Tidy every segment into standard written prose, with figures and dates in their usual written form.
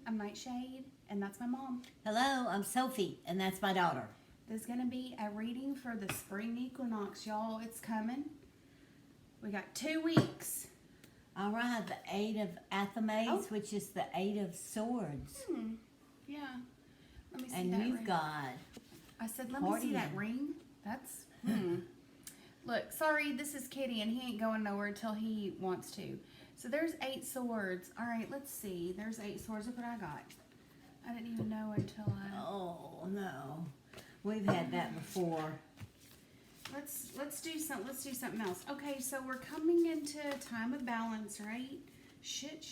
I'm NightShade, and that's my mom. Hello, I'm Sophie, and that's my daughter. This is going to be a reading for the spring equinox, y'all. It's coming. We got 2 weeks. All right, the Eight of Athames, which is the Eight of Swords. Yeah. Let me see And that you've ring. got... I said, let me see that ring. That's... Look, sorry, this is Kitty, and he ain't going nowhere until he wants to. So there's 8 swords. All right, let's see. There's 8 swords. Look what I got. I didn't even know until I... Oh, no. We've had that before. Let's do something else. Okay, so we're coming into a time of balance, right? Shit.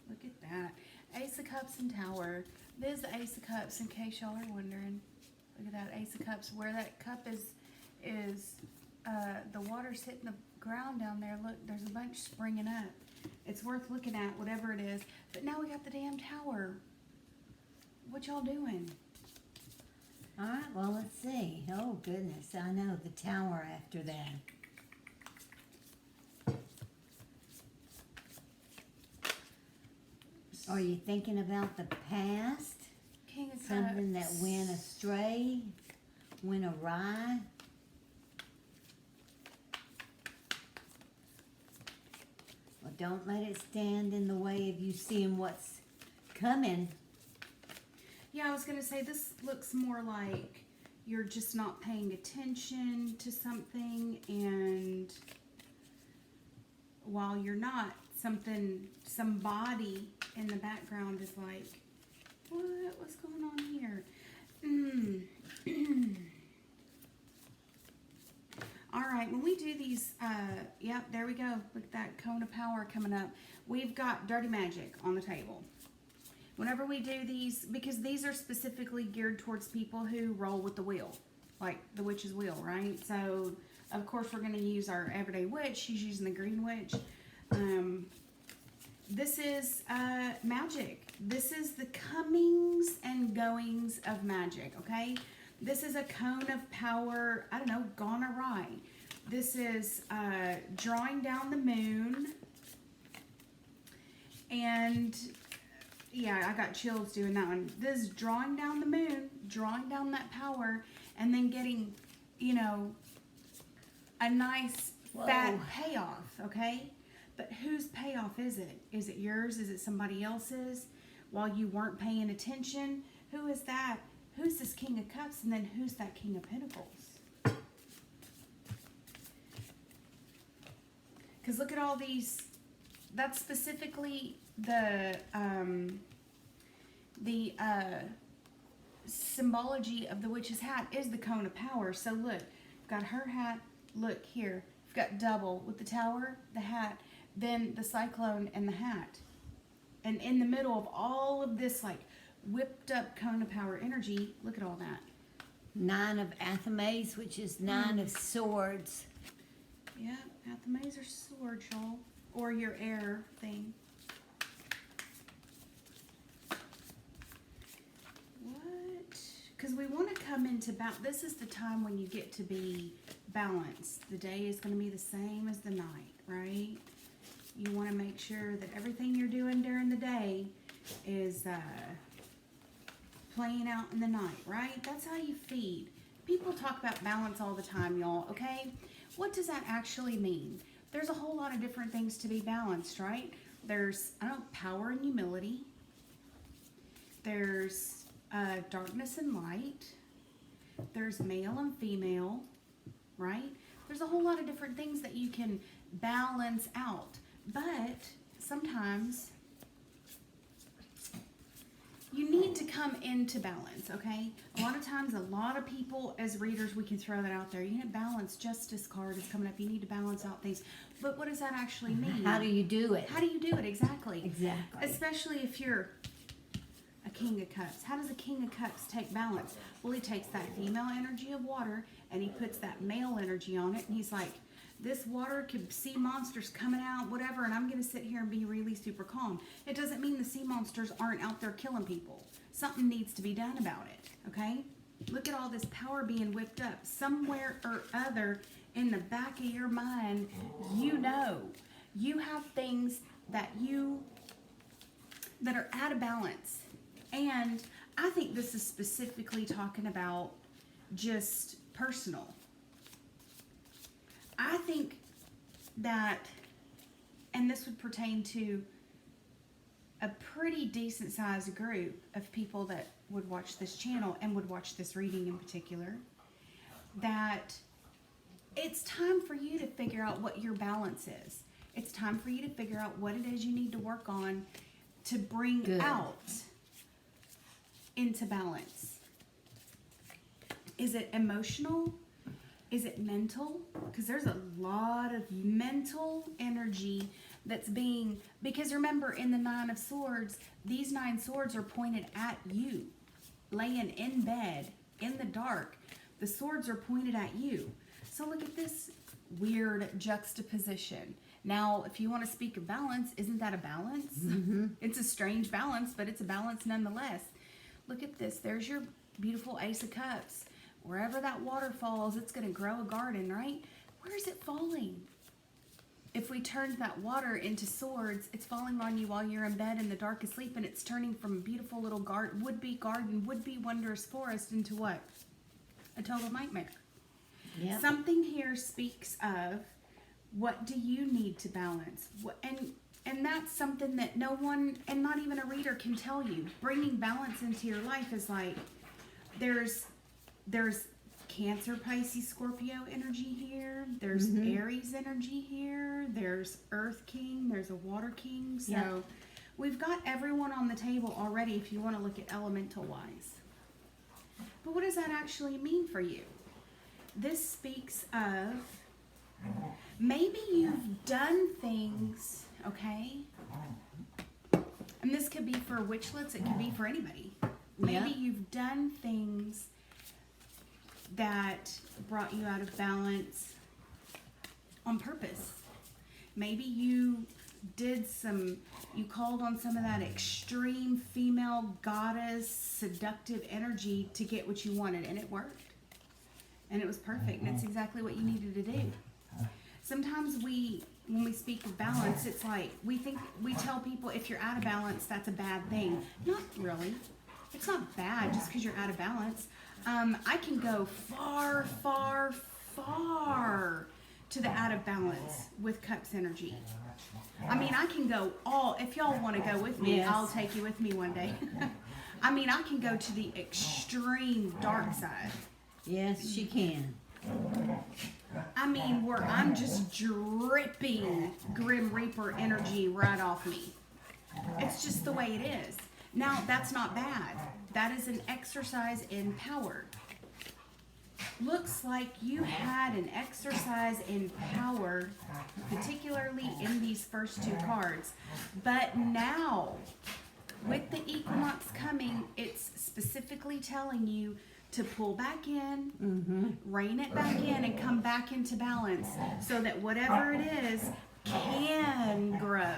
Look at that. Ace of Cups and Tower. There's the Ace of Cups, in case y'all are wondering. Look at that Ace of Cups. Where that cup is the water's hitting the ground down there. Look, there's a bunch springing up. It's worth looking at, whatever it is. But now we got the damn tower. What y'all doing? All right, well, let's see. Oh, goodness, I know, the tower after that. Are you thinking about the past? King of Something that Cups. went astray, went awry? Well, don't let it stand in the way of you seeing what's coming. Yeah, I was going to say, this looks more like you're just not paying attention to something, and while you're not, somebody in the background is like, what's going on here? All right, when we do these, yep, there we go. Look at that cone of power coming up. We've got dirty magic on the table. Whenever we do these, because these are specifically geared towards people who roll with the wheel, like the witch's wheel, right? So, of course, we're going to use our everyday witch. She's using the green witch. This is magic. This is the comings and goings of magic, okay? This is a cone of power, I don't know, gone awry. This is drawing down the moon. And... yeah, I got chills doing that one. This is drawing down the moon, drawing down that power, and then getting, you know, a nice fat payoff, okay? But whose payoff is it? Is it yours? Is it somebody else's? While you weren't paying attention? Who is that? Who's this King of Cups? And then who's that King of Pentacles? Because look at all these. That's specifically the symbology of the witch's hat is the cone of power. So look, we've got her hat. Look here, we've got double with the tower, the hat, then the cyclone and the hat. And in the middle of all of this, like, whipped up cone of power energy, look at all that. 9 of Athames, which is 9 of Swords. Yeah, Athames are swords, y'all. Or your air thing. What? Because we want to come into balance. This is the time when you get to be balanced. The day is going to be the same as the night, right? You want to make sure that everything you're doing during the day is playing out in the night, right? That's how you feed. People talk about balance all the time, y'all, okay? What does that actually mean? There's a whole lot of different things to be balanced, right? There's, power and humility. There's darkness and light. There's male and female, right? There's a whole lot of different things that you can balance out. But sometimes you need to come into balance, okay? A lot of times, a lot of people, as readers, we can throw that out there. You need to balance. Justice card is coming up. You need to balance out things. But what does that actually mean? How do you do it? How do you do it? Exactly. Exactly. Especially if you're a King of Cups. How does a King of Cups take balance? Well, he takes that female energy of water, and he puts that male energy on it, and he's like, this water could see monsters coming out, whatever, and I'm going to sit here and be really super calm. It doesn't mean the sea monsters aren't out there killing people. Something needs to be done about it, okay? Look at all this power being whipped up. Somewhere or other in the back of your mind, you know. You have things that you that are out of balance. And I think this is specifically talking about just personal. I think that, and this would pertain to a pretty decent sized group of people that would watch this channel and would watch this reading in particular, that it's time for you to figure out what your balance is. It's time for you to figure out what it is you need to work on to bring out into balance. Is it emotional? Is it mental? Because there's a lot of mental energy that's being, because remember in the 9 of Swords, these 9 swords are pointed at you, laying in bed, in the dark. The swords are pointed at you. So look at this weird juxtaposition. Now, if you want to speak of balance, isn't that a balance? Mm-hmm. It's a strange balance, but it's a balance nonetheless. Look at this. There's your beautiful Ace of Cups. Wherever that water falls, it's going to grow a garden, right? Where is it falling? If we turned that water into swords, it's falling on you while you're in bed in the dark asleep, and it's turning from a beautiful little would-be garden, would-be wondrous forest into what? A total nightmare. Yep. Something here speaks of, what do you need to balance? And that's something that no one, and not even a reader, can tell you. Bringing balance into your life is like, there's Cancer, Pisces, Scorpio energy here. There's Aries energy here. There's Earth King. There's a Water King. So we've got everyone on the table already if you want to look at elemental wise. But what does that actually mean for you? This speaks of maybe you've done things, okay? And this could be for witchlets. It could be for anybody. Maybe you've done things that brought you out of balance on purpose. Maybe you you called on some of that extreme female goddess seductive energy to get what you wanted, and it worked. And it was perfect. And it's exactly what you needed to do. Sometimes when we speak of balance, it's like we tell people if you're out of balance, that's a bad thing. Not really. It's not bad just because you're out of balance. I can go far, far, far to the out of balance with Cups energy. I mean, I can go if y'all want to go with me, I'll take you with me one day. I mean, I can go to the extreme dark side. Yes, she can. I mean, where I'm just dripping Grim Reaper energy right off me. It's just the way it is. Now, that's not bad. That is an exercise in power. Looks like you had an exercise in power, particularly in these first 2 cards. But now, with the equinox coming, it's specifically telling you to pull back in, rein it back in, and come back into balance so that whatever it is can grow.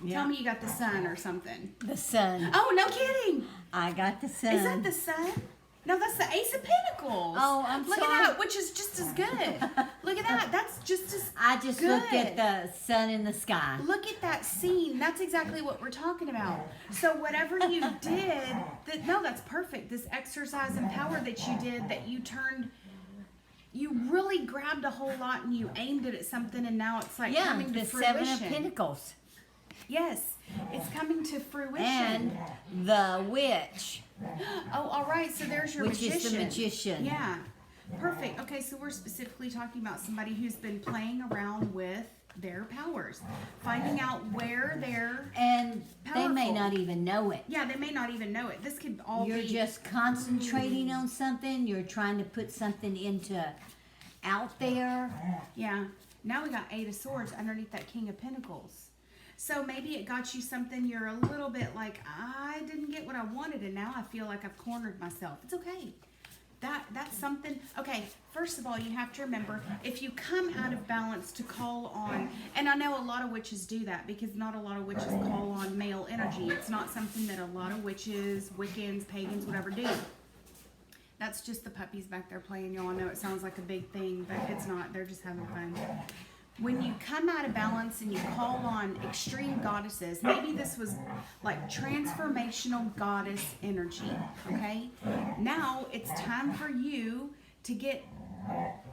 Tell me you got the sun or something. The sun. Oh, no kidding. I got the sun. Is that the sun? No, that's the Ace of Pentacles. Oh, I'm Look sorry. at that, which is just as good. Look at that. That's just as I just good. looked at the sun in the sky. Look at that scene. That's exactly what we're talking about. So whatever you did, that's perfect. This exercise in power that you did, that you turned, you really grabbed a whole lot and you aimed it at something, and now it's like coming to fruition. The 7 of Pentacles. Yes, it's coming to fruition. And the witch. Oh, all right. So there's your magician. Which is the magician. Yeah. Perfect. Okay, so we're specifically talking about somebody who's been playing around with their powers, finding out where they're they may not even know it. Yeah, they may not even know it. This could all You're just concentrating on something. You're trying to put something out there. Yeah. Now we got 8 of Swords underneath that King of Pentacles. So maybe it got you something you're a little bit like, I didn't get what I wanted, and now I feel like I've cornered myself. It's okay. That's something. Okay, first of all, you have to remember, if you come out of balance to call on, and I know a lot of witches do that, because not a lot of witches call on male energy. It's not something that a lot of witches, Wiccans, pagans, whatever do. That's just the puppies back there playing. Y'all know it sounds like a big thing, but it's not. They're just having fun. when you come out of balance and you call on extreme goddesses, maybe this was like transformational goddess energy, okay? Now it's time for you to get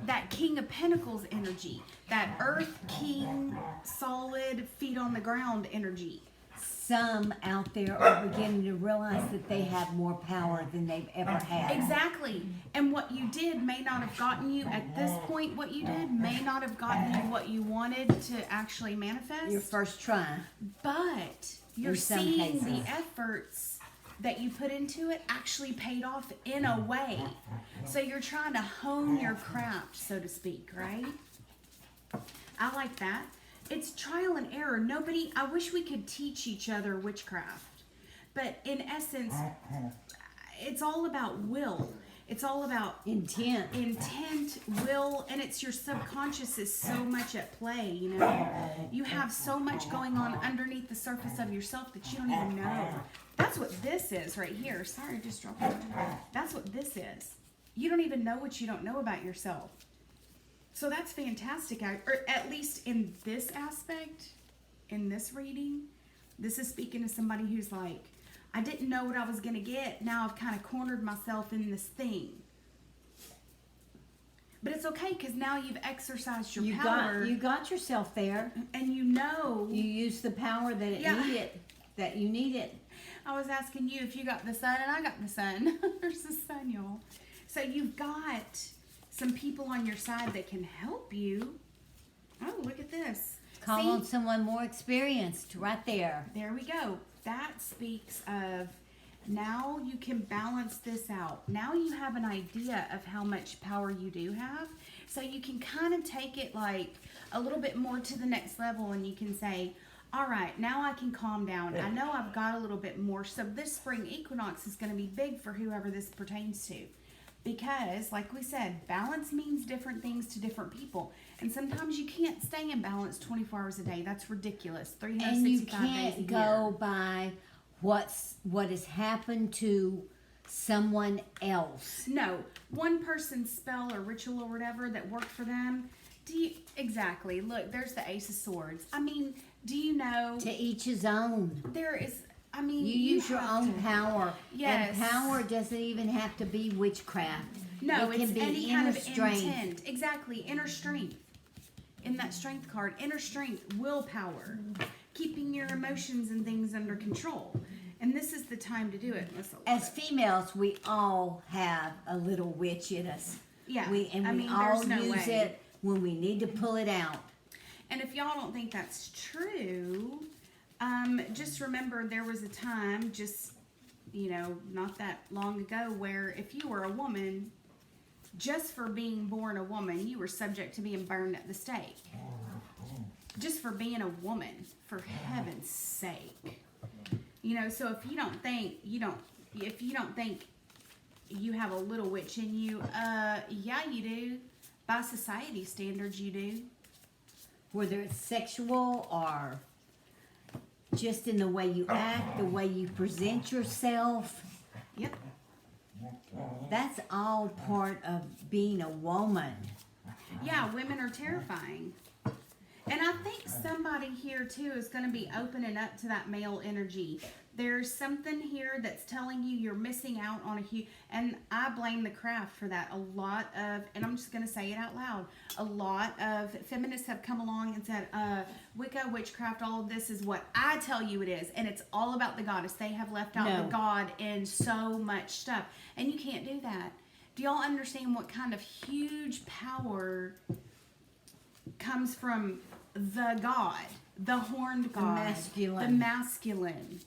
that King of Pentacles energy, that Earth King, solid, feet on the ground energy. Some out there are beginning to realize that they have more power than they've ever had. Exactly. And what you did may not have gotten you, at this point, what you did may not have gotten you what you wanted to actually manifest. Your first try. But you're In some seeing cases. the efforts that you put into it actually paid off in a way. So you're trying to hone your craft, so to speak, right? I like that. It's trial and error. I wish we could teach each other witchcraft. But in essence, it's all about will. It's all about Intent. will, and it's your subconscious is so much at play, you know. You have so much going on underneath the surface of yourself that you don't even know. That's what this is right here. Sorry, I just dropped it. That's what this is. You don't even know what you don't know about yourself. So that's fantastic, or at least in this aspect, in this reading, this is speaking to somebody who's like, I didn't know what I was going to get. Now I've kind of cornered myself in this thing. But it's okay because now you've exercised your power. You got yourself there. And you know. You used the power that you needed. I was asking you if you got the sun, and I got the sun. There's the sun, y'all. So you've got some people on your side that can help you. Oh, look at this. Call on someone more experienced right there. There we go. That speaks of now you can balance this out. Now you have an idea of how much power you do have. So you can kind of take it like a little bit more to the next level, and you can say, all right, now I can calm down. I know I've got a little bit more. So this spring equinox is going to be big for whoever this pertains to. Because, like we said, balance means different things to different people. And sometimes you can't stay in balance 24 hours a day. That's ridiculous. 365 and you days a year. can't go by what has happened to someone else. No. One person's spell or ritual or whatever that worked for them. Exactly. Look, there's the Ace of Swords. I mean, do you know? To each his own. There is... I mean, you use your own power. Yes. And power doesn't even have to be witchcraft. No, it can it's be any inner kind of strength. intent. Exactly, inner strength. In that strength card, inner strength, willpower, keeping your emotions and things under control. And this is the time to do it. As females, we all have a little witch in us. Yeah, we all use it when we need to pull it out. And if y'all don't think that's true, just remember there was a time just, not that long ago where if you were a woman, just for being born a woman, you were subject to being burned at the stake. Just for being a woman, for heaven's sake. So if you don't think you have a little witch in you, yeah, you do. By society standards, you do. Whether it's sexual or just in the way you act, the way you present yourself. Yep. That's all part of being a woman. Yeah, women are terrifying. And I think somebody here, too, is going to be opening up to that male energy. There's something here that's telling you you're missing out on a huge... And I blame the craft for that. A lot of... And I'm just going to say it out loud. A lot of feminists have come along and said, Wicca, witchcraft, all of this is what I tell you it is. And it's all about the goddess. They have left out the god in so much stuff. And you can't do that. Do y'all understand what kind of huge power comes from the god? The horned god. The masculine.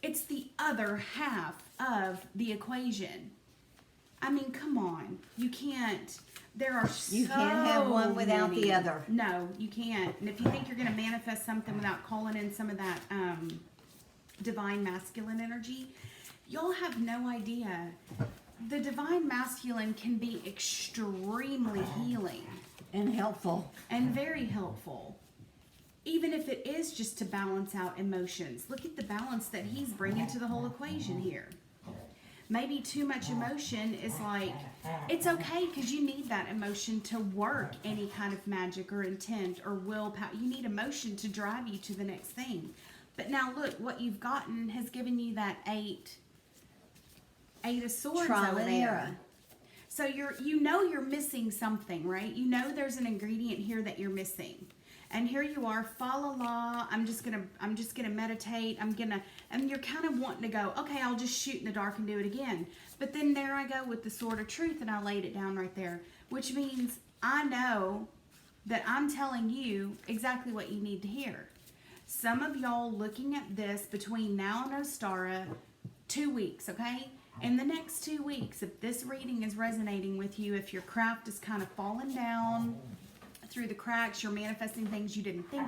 It's the other half of the equation. I mean, come on. You can't. You can't have one without the other. No, you can't. And if you think you're going to manifest something without calling in some of that divine masculine energy, y'all have no idea. The divine masculine can be extremely healing. And helpful. And very helpful. Even if it is just to balance out emotions. Look at the balance that he's bringing to the whole equation here. maybe too much emotion is like, it's okay because you need that emotion to work any kind of magic or intent or willpower. You need emotion to drive you to the next thing. But now look, what you've gotten has given you that eight of swords Trial over and there. error. So you're missing something, right? You know there's an ingredient here that you're missing. And here you are, fa la la, I'm just gonna meditate, and you're kind of wanting to go, okay, I'll just shoot in the dark and do it again. But then there I go with the sword of truth, and I laid it down right there, which means I know that I'm telling you exactly what you need to hear. Some of y'all looking at this between now and Ostara, 2 weeks, okay? In the next 2 weeks, if this reading is resonating with you, if your craft is kind of falling down through the cracks, you're manifesting things you didn't think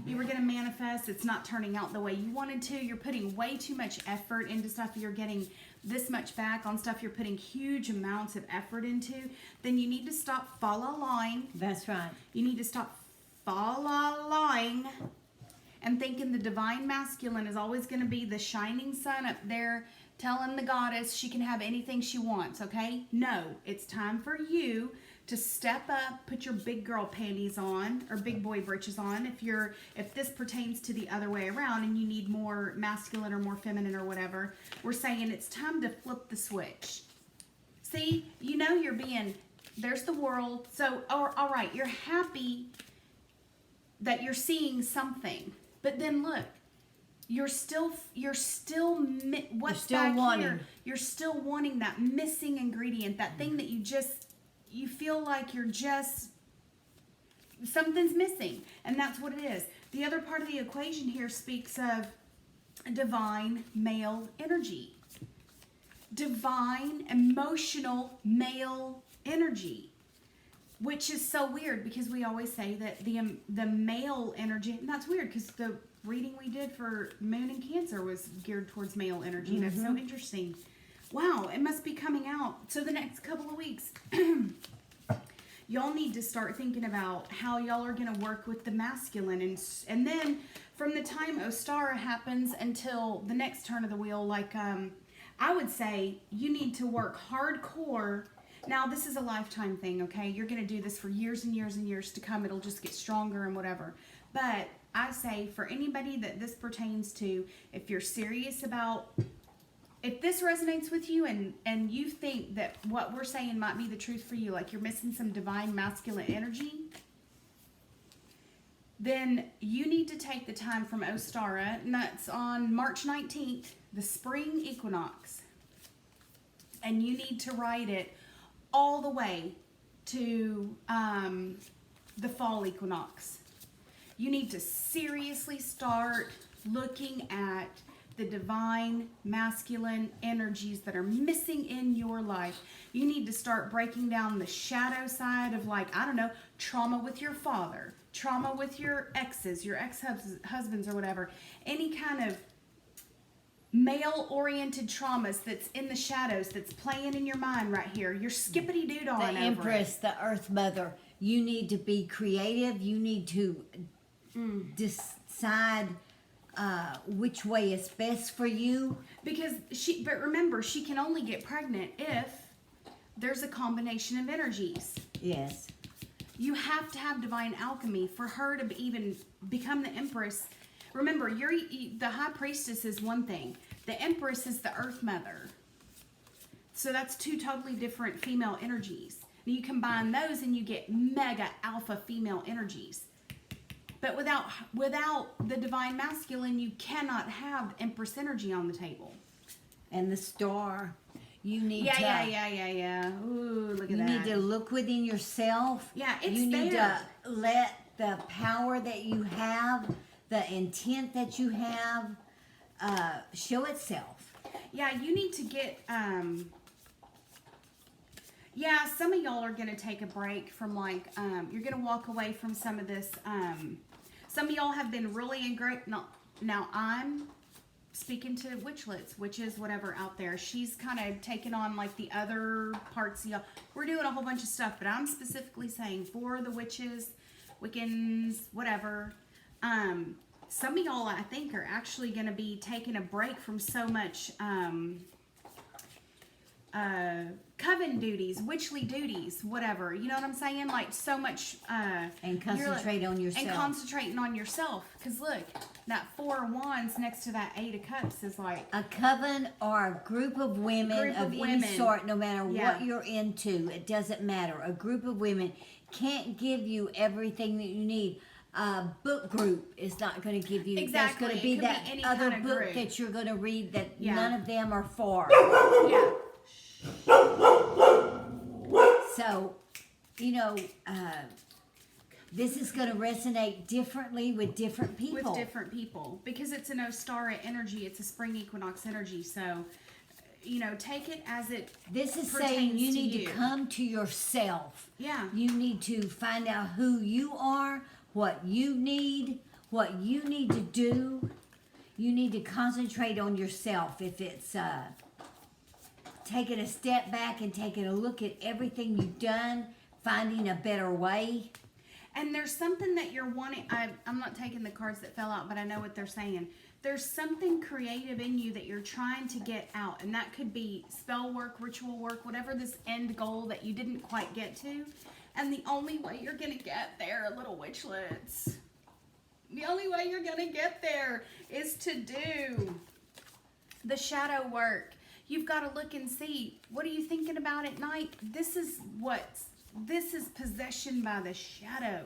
you were going to manifest, it's not turning out the way you wanted to, you're putting way too much effort into stuff, you're getting this much back on stuff you're putting huge amounts of effort into, then you need to stop fa-la-laing. That's right. You need to stop fa-la-laing and thinking the divine masculine is always going to be the shining sun up there telling the goddess she can have anything she wants, okay? No, it's time for you to step up, put your big girl panties on, or big boy britches on, if this pertains to the other way around and you need more masculine or more feminine or whatever. We're saying it's time to flip the switch. See, you know there's the world. So, all right, you're happy that you're seeing something. But then look, you're still wanting. You're still wanting that missing ingredient, that thing that you feel like something's missing, and that's what it is. The other part of the equation here speaks of divine male energy, divine emotional male energy, which is so weird because we always say that the male energy, and that's weird because the reading we did for Moon and Cancer was geared towards male energy. Mm-hmm. That's so interesting. Wow, it must be coming out. So the next couple of weeks, y'all need to start thinking about how y'all are going to work with the masculine. And then from the time Ostara happens until the next turn of the wheel, like I would say you need to work hardcore. Now, this is a lifetime thing, okay? You're going to do this for years and years and years to come. It'll just get stronger and whatever. But I say for anybody that this pertains to, if you're serious about, if this resonates with you and you think that what we're saying might be the truth for you, like you're missing some divine masculine energy, then you need to take the time from Ostara, and that's on March 19th, the spring equinox, and you need to ride it all the way to the fall equinox. You need to seriously start looking at the divine masculine energies that are missing in your life. You need to start breaking down the shadow side of, like, I don't know, trauma with your father, trauma with your exes, your ex-husbands or whatever. Any kind of male-oriented traumas that's in the shadows, that's playing in your mind right here. You're skippity-doo-dah over it. The Empress, the Earth Mother. You need to be creative. You need to decide which way is best for you. But remember, she can only get pregnant if there's a combination of energies. Yes. You have to have divine alchemy for her to even become the Empress. Remember, the High Priestess is one thing. The Empress is the Earth Mother. So that's two totally different female energies. And you combine those and you get mega alpha female energies. But without the divine masculine, you cannot have Empress energy on the table. And the star. You need Yeah. Ooh, look at that. You need to look within yourself. Yeah, it's You need there. to let the power that you have, the intent that you have, show itself. Yeah, you need to get, some of y'all are going to take a break from, like, you're going to walk away from some of this, some of y'all have been really great. Now I'm speaking to witches, whatever out there. She's kind of taking on, like, the other parts of y'all. We're doing a whole bunch of stuff, but I'm specifically saying for the witches, Wiccans, whatever, some of y'all, I think, are actually going to be taking a break from so much coven duties, witchly duties, whatever. You know what I'm saying? Like so much. And concentrate on yourself. And concentrating on yourself. Because look, that 4 of Wands next to that 8 of Cups is like a coven or a group of women of any sort, no matter what you're into, it doesn't matter. A group of women can't give you everything that you need. A book group is not going to give you. Exactly. There's going to be that any other kind of book group that you're going to read that none of them are for. Yeah. So, you know, this is going to resonate differently with different people. With different people. Because it's an Ostara energy. It's a spring equinox energy. So, you know, take it as it This is saying you need to come to yourself. Yeah. You need to find out who you are, what you need to do. You need to concentrate on yourself. If it's taking a step back and taking a look at everything you've done, finding a better way. And there's something that you're wanting. I'm not taking the cards that fell out, but I know what they're saying. There's something creative in you that you're trying to get out. And that could be spell work, ritual work, whatever this end goal that you didn't quite get to. And the only way you're going to get there, little witchlets, the only way you're going to get there is to do the shadow work. You've got to look and see, what are you thinking about at night? This is possession by the shadow.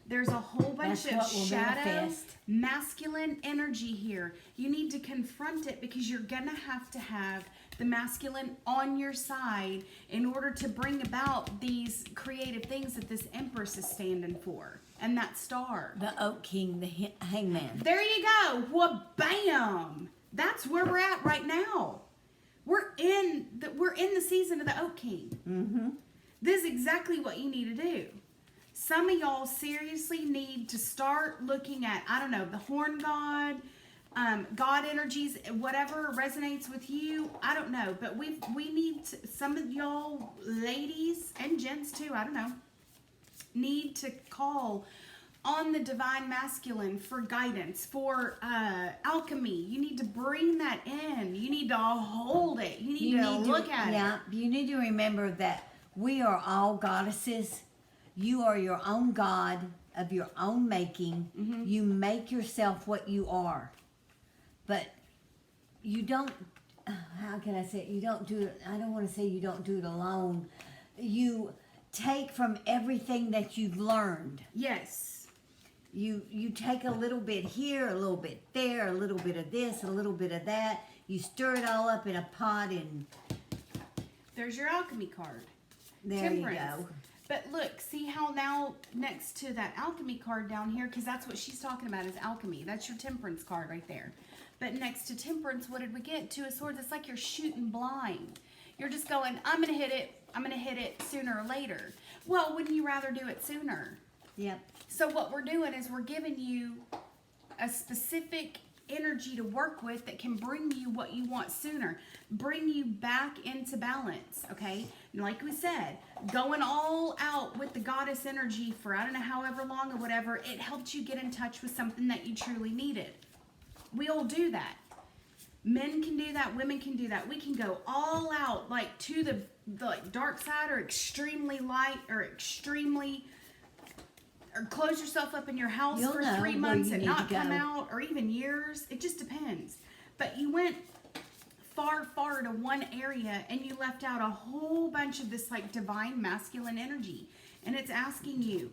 There's a whole bunch of shadow, masculine energy here. You need to confront it because you're going to have the masculine on your side in order to bring about these creative things that this Empress is standing for. And that star. The Oak King, the Hangman. There you go. Well, bam. That's where we're at right now. We're in the season of the Oak King. Mm-hmm. This is exactly what you need to do. Some of y'all seriously need to start looking at, I don't know, the horn god, God energies, whatever resonates with you. I don't know, but we need to, some of y'all ladies and gents too, I don't know, need to call on the divine masculine for guidance, for alchemy. You need to bring that in. You need to hold it. You need to look at it. Yeah, you need to remember that we are all goddesses. You are your own god of your own making. Mm-hmm. You make yourself what you are. But you don't, how can I say it? You don't do it, I don't want to say you don't do it alone. You take from everything that you've learned. Yes. You take a little bit here, a little bit there, a little bit of this, a little bit of that. You stir it all up in a pot and... There's your alchemy card. There Temperance. You go. But look, see how now next to that alchemy card down here, because that's what she's talking about is alchemy. That's your temperance card right there. But next to temperance, what did we get? Two of Swords. It's like you're shooting blind. You're just going, I'm going to hit it. I'm going to hit it sooner or later. Well, wouldn't you rather do it sooner? Yep. So what we're doing is we're giving you a specific energy to work with that can bring you what you want sooner. Bring you back into balance, okay? And like we said, going all out with the goddess energy for I don't know however long or whatever, it helped you get in touch with something that you truly needed. We all do that. Men can do that, women can do that. We can go all out like to the like dark side or extremely light or extremely... Or close yourself up in your house for 3 months and not come out, or even years. It just depends. But you went far, far to one area and you left out a whole bunch of this like divine masculine energy. And it's asking you,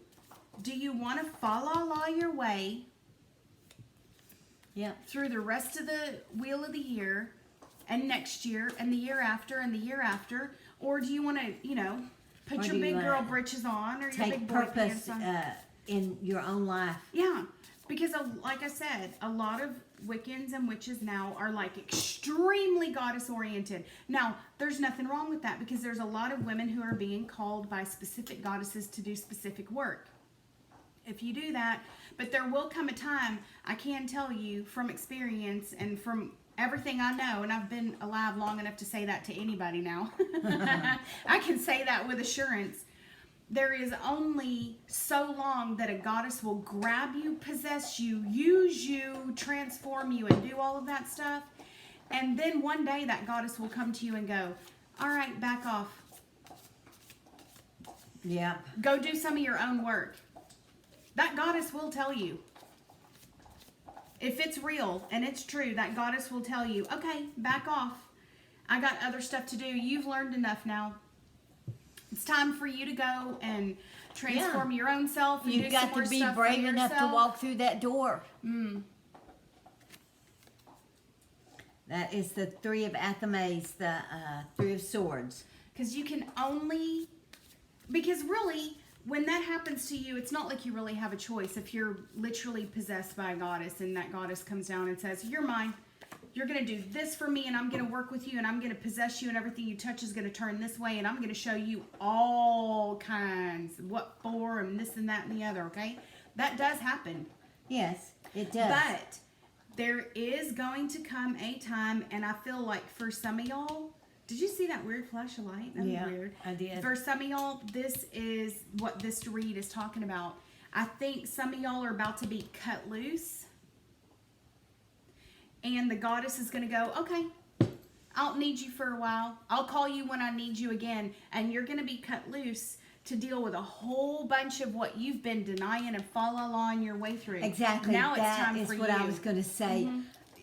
do you want to fa-la-la your way through the rest of the wheel of the year and next year and the year after and the year after? Or do you want to, you know, put your big girl britches on or your big boy pants on? In your own life. Yeah, because like I said, a lot of Wiccans and witches now are like extremely goddess oriented. Now, there's nothing wrong with that because there's a lot of women who are being called by specific goddesses to do specific work. If you do that, but there will come a time, I can tell you from experience and from everything I know, and I've been alive long enough to say that to anybody now. I can say that with assurance. There is only so long that a goddess will grab you, possess you, use you, transform you, and do all of that stuff. And then one day that goddess will come to you and go, All right, back off. Yeah. Go do some of your own work. That goddess will tell you. If it's real and it's true, that goddess will tell you, okay, back off. I got other stuff to do. You've learned enough now. It's time for you to go and transform your own self. And You've do got some more to be stuff brave for enough to yourself. walk through that door. That is the Three of Athames, the Three of Swords. Because you can only... Because really, when that happens to you, it's not like you really have a choice. If you're literally possessed by a goddess and that goddess comes down and says, you're mine. You're going to do this for me and I'm going to work with you and I'm going to possess you and everything you touch is going to turn this way and I'm going to show you all kinds, what for and this and that and the other, okay? That does happen. Yes, it does. But there is going to come a time, and I feel like for some of y'all, did you see that weird flash of light? That was weird. I did. For some of y'all, this is what this read is talking about. I think some of y'all are about to be cut loose. And the goddess is going to go, okay, I don't need you for a while. I'll call you when I need you again. And you're going to be cut loose to deal with a whole bunch of what you've been denying and following your way through. Exactly. Now that it's time is for what you. I was going to say.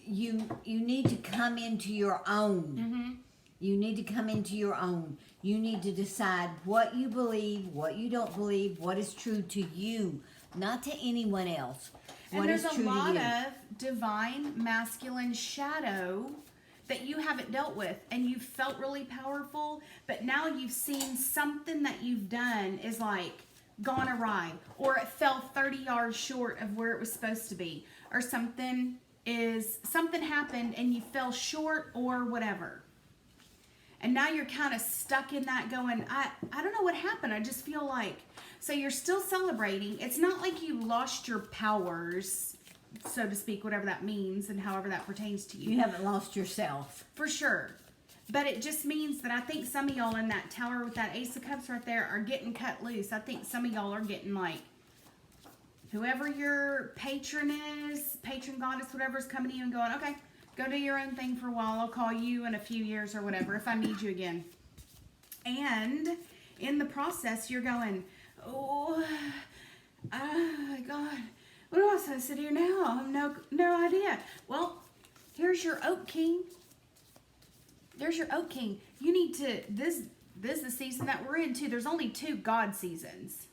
You need to come into your own. You need to come into your own. You need to decide what you believe, what you don't believe, what is true to you, not to anyone else. And What there's is a true to lot you. of divine masculine shadow that you haven't dealt with, and you've felt really powerful, but now you've seen something that you've done is like gone awry, or it fell 30 yards short of where it was supposed to be, or something happened and you fell short or whatever. And now you're kind of stuck in that going, I don't know what happened. I just feel like, so you're still celebrating. It's not like you lost your powers, so to speak, whatever that means and however that pertains to you. You haven't lost yourself. For sure. But it just means that I think some of y'all in that tower with that Ace of Cups right there are getting cut loose. I think some of y'all are getting like, whoever your patron is, patron goddess, whatever is coming to you and going, okay, go do your own thing for a while. I'll call you in a few years or whatever if I need you again. And in the process, you're going, oh my God, what am I supposed to do now? I have no idea. Well, here's your Oak King. There's your Oak King. You need to, this is the season that we're in too. There's only 2 God seasons.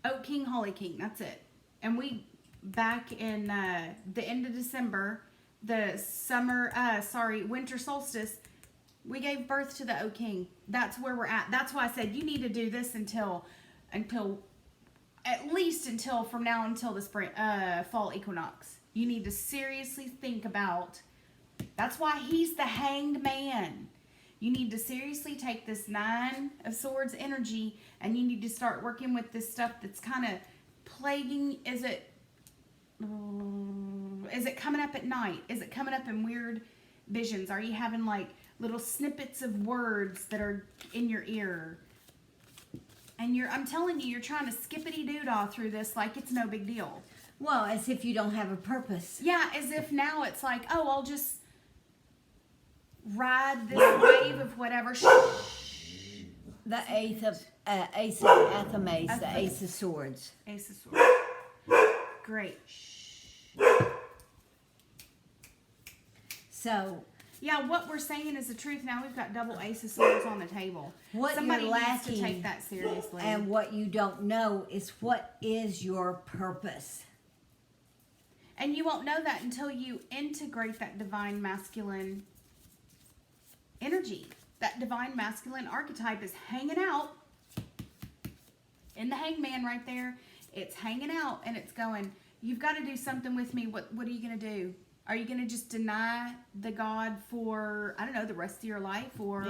Oak King, Holly King, that's it. And we, back in the end of December, the winter solstice, we gave birth to the Oak King. That's where we're at. That's why I said you need to do this until at least until from now until the spring, fall equinox. You need to seriously think about, that's why he's the hanged man. You need to seriously take this 9 of Swords energy and you need to start working with this stuff that's kind of plaguing. Is it coming up at night? Is it coming up in weird visions? Are you having like little snippets of words that are in your ear? And I'm telling you, you're trying to skippity-doo-dah through this like it's no big deal. Well, as if you don't have a purpose. Yeah, as if now it's like, oh, I'll just ride this wave of whatever. The Ace of Athames, the Ace of Swords. Ace of Swords. Great. So, yeah, what we're saying is the truth. Now we've got double Ace of Swords on the table. What Somebody you're needs lacking to take that seriously. and what you don't know is what is your purpose. And you won't know that until you integrate that divine masculine energy. That divine masculine archetype is hanging out in the hangman right there. It's hanging out and it's going, you've got to do something with me. What are you going to do? Are you going to just deny the God for, I don't know, the rest of your life or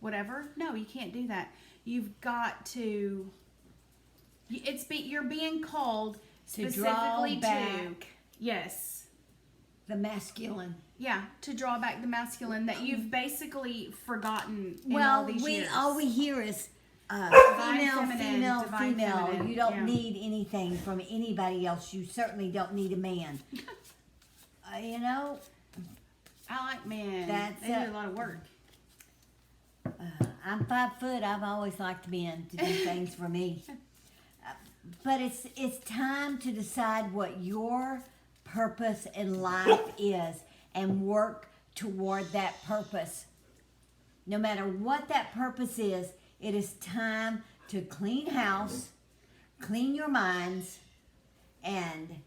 whatever? No, you can't do that. You've got to, you're being called specifically draw back yes. the masculine. Yeah, to draw back the masculine that you've basically forgotten in Well, all these years. all we hear is Divine female. feminine, You don't yeah. need anything from anybody else. You certainly don't need a man. You know, I like men. That's they do a lot of work. I'm 5 foot. I've always liked men to do things for me. But it's time to decide what your purpose in life is and work toward that purpose. No matter what that purpose is, it is time to clean house, clean your minds, and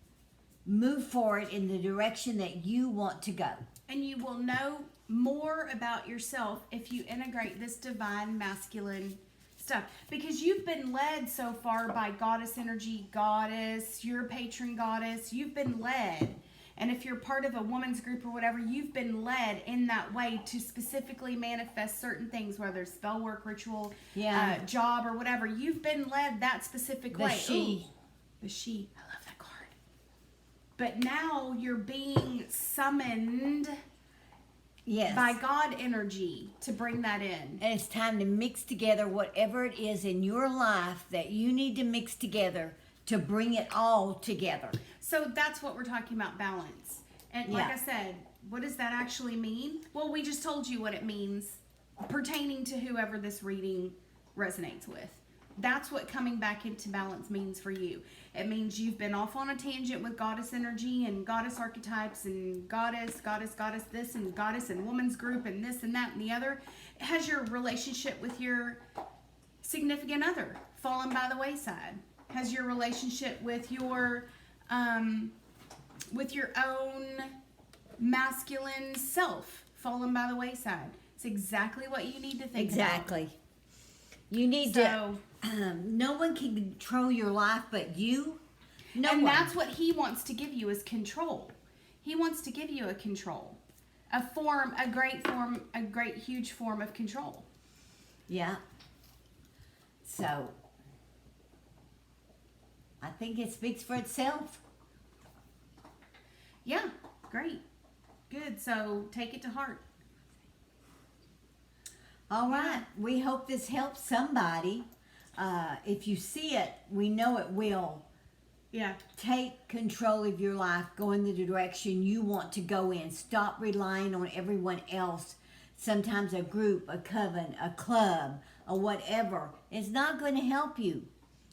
move forward in the direction that you want to go. And you will know more about yourself if you integrate this divine masculine stuff, because you've been led so far by goddess energy, goddess, your patron goddess. You've been led, and if you're part of a woman's group or whatever, you've been led in that way to specifically manifest certain things, whether it's spell work, ritual, job, or whatever. You've been led that specific way. The she. I love that card. But now you're being summoned. Yes. By God energy to bring that in. And it's time to mix together whatever it is in your life that you need to mix together to bring it all together. So that's what we're talking about, balance. And like I said, what does that actually mean? Well, we just told you what it means pertaining to whoever this reading resonates with. That's what coming back into balance means for you. It means you've been off on a tangent with goddess energy and goddess archetypes and goddess this and goddess and woman's group and this and that and the other. Has your relationship with your significant other fallen by the wayside? Has your relationship with your own masculine self fallen by the wayside? It's exactly what you need to think about. Exactly. You need to. No one can control your life but you. And that's what he wants to give you is control. He wants to give you a control. A great, huge form of control. Yeah. So, I think it speaks for itself. Yeah, great. Good. So, take it to heart. All right. We hope this helps somebody. If you see it, we know it will. Yeah. Take control of your life. Go in the direction you want to go in. Stop relying on everyone else. Sometimes a group, a coven, a club, or whatever is not going to help you.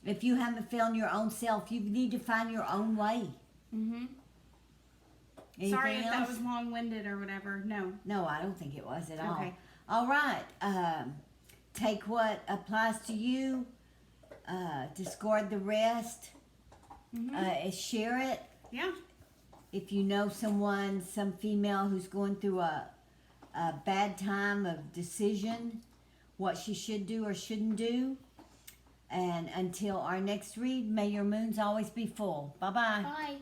If you haven't found your own self, you need to find your own way. Mm-hmm. Sorry if that was long-winded or whatever. No. No, I don't think it was at all. Okay. All right. Take what applies to you. Discard the rest. Mm-hmm. Share it. Yeah. If you know someone, some female who's going through a bad time of decision, what she should do or shouldn't do. And until our next read, may your moons always be full. Bye-bye. Bye.